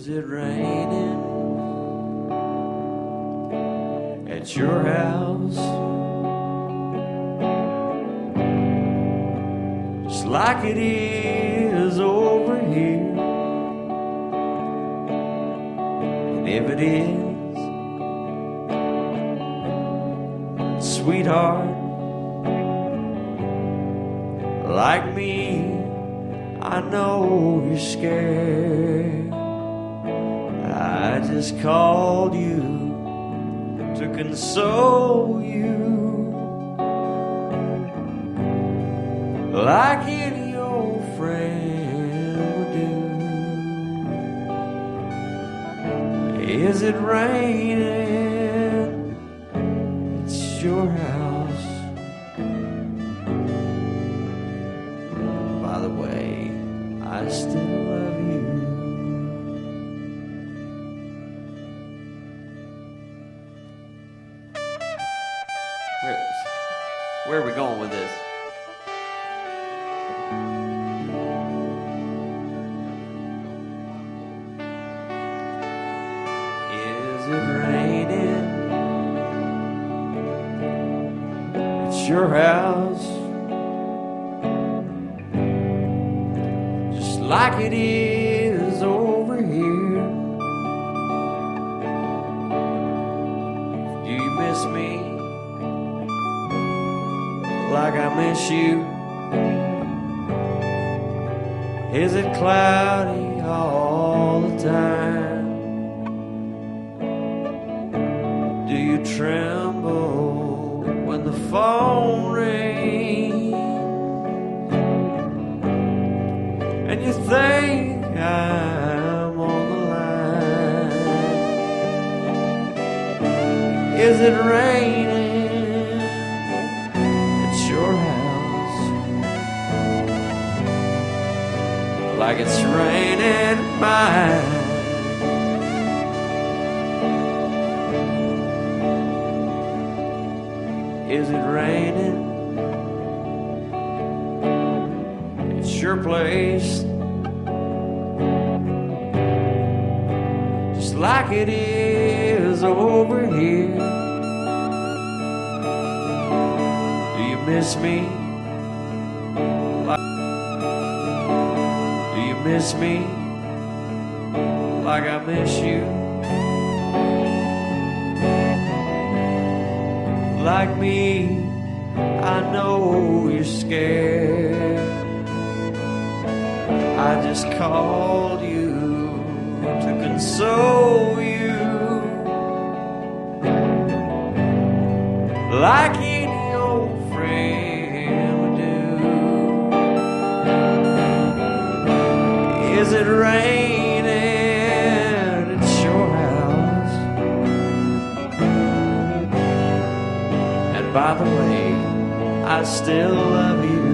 Is it raining at your house? Just like it is over here. And if it is, sweetheart, like me, I know you're scared. I just called you to console you, like any old friend would do. Is it raining? It's your house. By the way, I still love you. Where are we going with this? Is it raining? It's your house. Just like it is over here. Do you miss me like I miss you? Is it cloudy all the time? Do you tremble when the phone rings and you think I'm on the line? Is it raining? Your house, like it's raining mine. Is it raining? It's your place, just like it is over here. Miss me? Do you miss me like I miss you? Like me, I know you're scared. I just called you to console you, like any old friend would do. Is it raining at your house? And by the way, I still love you.